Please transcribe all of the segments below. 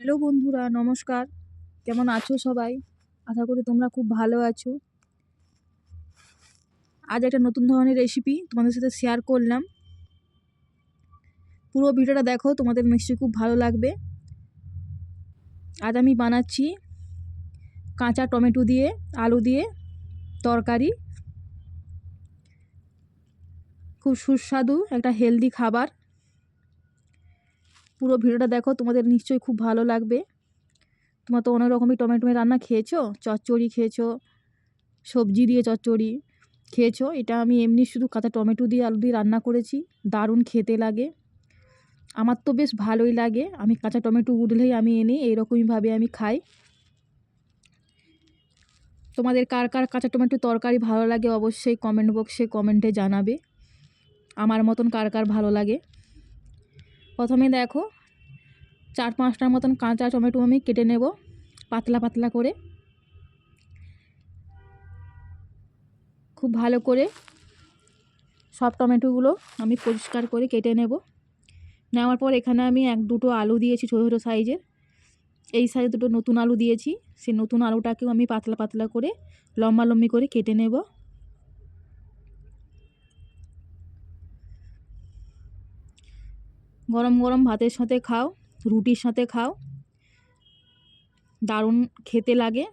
Hello বন্ধুরা, নমস্কার। কেমন আছো সবাই? আশা করি তোমরা খুব ভালো আছো। আজ একটা নতুন ধরনের রেসিপি তোমাদের সাথে শেয়ার করলাম। পুরো ভিডিওটা দেখো, তোমাদের নিশ্চয়ই খুব ভালো লাগবে। আজ আমি বানাচ্ছি কাঁচা টমেটো দিয়ে আলু দিয়ে তরকারি। খুব সুস্বাদু একটা হেলদি খাবার। পুরো ভিডিওটা দেখো, তোমাদের নিশ্চয়ই খুব ভালো লাগবে। তোমরা তো অনেক রকমই টমেটো রান্না খেয়েছো, চচ্চড়ি খেয়েছো, সবজি দিয়ে চচ্চড়ি খেয়েছো। এটা আমি এমনি শুধু কাঁচা টমেটো দিয়ে আলু দিয়ে রান্না করেছি। দারুণ খেতে লাগে, আমার তো বেশ ভালোই লাগে। আমি কাঁচা টমেটো উঠলেই আমি এনে এইরকমইভাবে আমি খাই। তোমাদের কার কার কাঁচা টমেটো তরকারি ভালো লাগে অবশ্যই কমেন্ট বক্সে কমেন্টে জানাবে। আমার মতন কার কার ভালো লাগে। প্রথমে দেখো 4-5টার মতন কাঁচা টমেটো আমি কেটে নেব পাতলা পাতলা করে। খুব ভালো করে সব টমেটোগুলো আমি পরিষ্কার করে কেটে নেব। নেওয়ার পর এখানে আমি 1-2টো আলু দিয়েছি ছোটো ছোটো সাইজের। এই সাইজে 2টো নতুন আলু দিয়েছি। সেই নতুন আলুটাকেও আমি পাতলা পাতলা করে লম্বা লম্বি করে কেটে নেব। গরম গরম ভাতের সাথে খাও, রুটির সাথে খাও, দারুণ খেতে লাগে।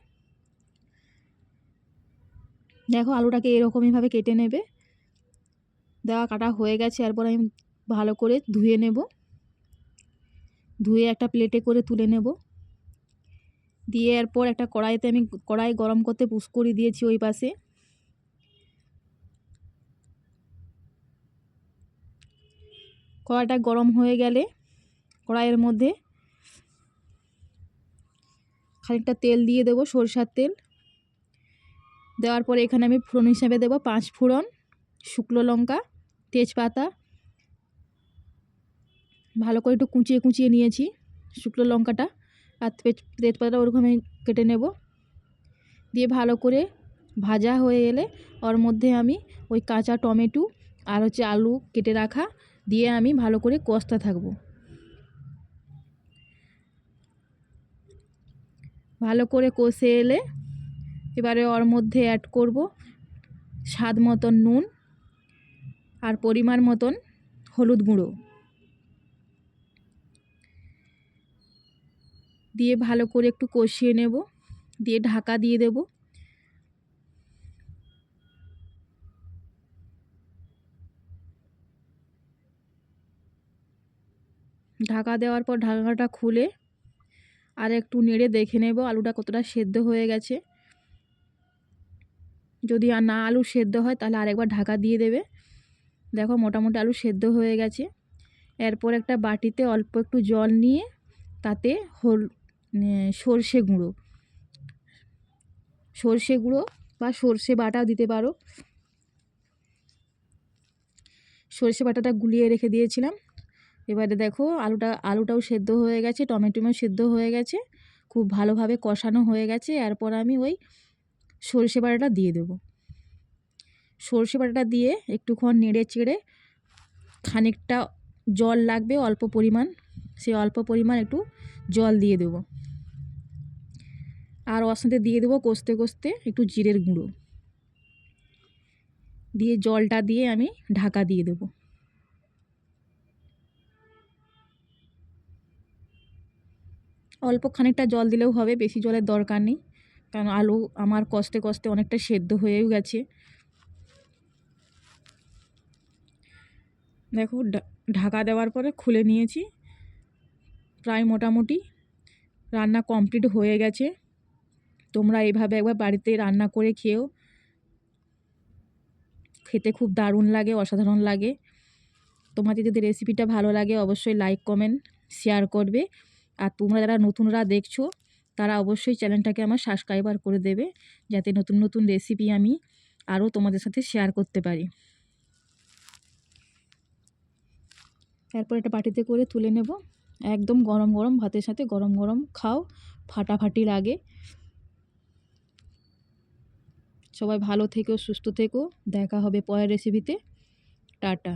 দেখো আলুটাকে এরকমইভাবে কেটে নেবে। দেওয়া কাটা হয়ে গেছে। এরপর আমি ভালো করে ধুয়ে নেব। ধুয়ে একটা প্লেটে করে তুলে নেব। দিয়ে এরপর একটা কড়াইতে আমি কড়াই গরম করতে পুশ করে দিয়েছি ওই পাশে। কড়াইটা গরম হয়ে গেলে কড়াইয়ের মধ্যে খানিকটা তেল দিয়ে দেবো, সরষার তেল। দেওয়ার পরে এখানে আমি ফোড়ন হিসাবে দেবো 5 ফোড়ন, শুকনো লঙ্কা, তেজপাতা। ভালো করে একটু কুচিয়ে কুচিয়ে নিয়েছি শুকনো লঙ্কাটা আর তেজপাতাটা ওরকম আমি কেটে নেব। দিয়ে ভালো করে ভাজা হয়ে এলে ওর মধ্যে আমি ওই কাঁচা টমেটো আর আলু কেটে রাখা দিয়ে আমি ভালো করে কষতে থাকবো। ভালো করে কষে এলে এবারে ওর মধ্যে অ্যাড করব স্বাদ মতন নুন আর পরিমাণ মতন হলুদ গুঁড়ো দিয়ে ভালো করে একটু কষিয়ে নেব। দিয়ে ঢাকা দিয়ে দেব। ঢাকা দেওয়ার পর ঢাকাটা খুলে আর একটু নেড়ে দেখে নেব আলুটা কতটা সেদ্ধ হয়ে গেছে। যদি আর না আলু সেদ্ধ হয় তাহলে আরেকবার ঢাকা দিয়ে দেবে। দেখো মোটামুটি আলু সেদ্ধ হয়ে গেছে। এরপর একটা বাটিতে অল্প একটু জল নিয়ে তাতে সর্ষে গুঁড়ো বা সর্ষে বাটাও দিতে পারো। সর্ষে বাটাটা গুলিয়ে রেখে দিয়েছিলাম। এবারে দেখো আলুটাও সেদ্ধ হয়ে গেছে, টমেটোও সেদ্ধ হয়ে গেছে, খুব ভালোভাবে কষানো হয়ে গেছে। এরপর আমি ওই সর্ষে বাটাটা দিয়ে দেবো। সর্ষে বাটাটা দিয়ে একটুক্ষণ নেড়ে চেড়ে খানিকটা জল লাগবে অল্প পরিমাণ, সেই অল্প পরিমাণ একটু জল দিয়ে দেবো। আর ওর সাথে দিয়ে দেবো কষতে কষতে একটু জিরের গুঁড়ো দিয়ে জলটা দিয়ে আমি ঢাকা দিয়ে দেবো। অল্প খানিকটা জল দিলেও হবে, বেশি জলের দরকার নেই, কারণ আলু আমার কষতে কষতে অনেকটা সেদ্ধ হয়েও গেছে। দেখো ঢাকা দেওয়ার পরে খুলে নিয়েছি। প্রায় মোটামুটি রান্না কমপ্লিট হয়ে গেছে। তোমরা এইভাবে একবার বাড়িতে রান্না করে খেও, খেতে খুব দারুণ লাগে, অসাধারণ লাগে। তোমাদের যদি রেসিপিটা ভালো লাগে অবশ্যই লাইক কমেন্ট শেয়ার করবে। আর তোমরা যারা নতুনরা দেখছো তারা অবশ্যই চ্যানেলটাকে আমার সাবস্ক্রাইবার করে দেবে, যাতে নতুন নতুন রেসিপি আমি আরও তোমাদের সাথে শেয়ার করতে পারি। এরপর একটা বাটিতে করে তুলে নেব। একদম গরম গরম ভাতের সাথে গরম গরম খাও, ফাটাফাটি লাগে। সবাই ভালো থেকো, সুস্থ থেকো। দেখা হবে পরের রেসিপিতে। টাটা।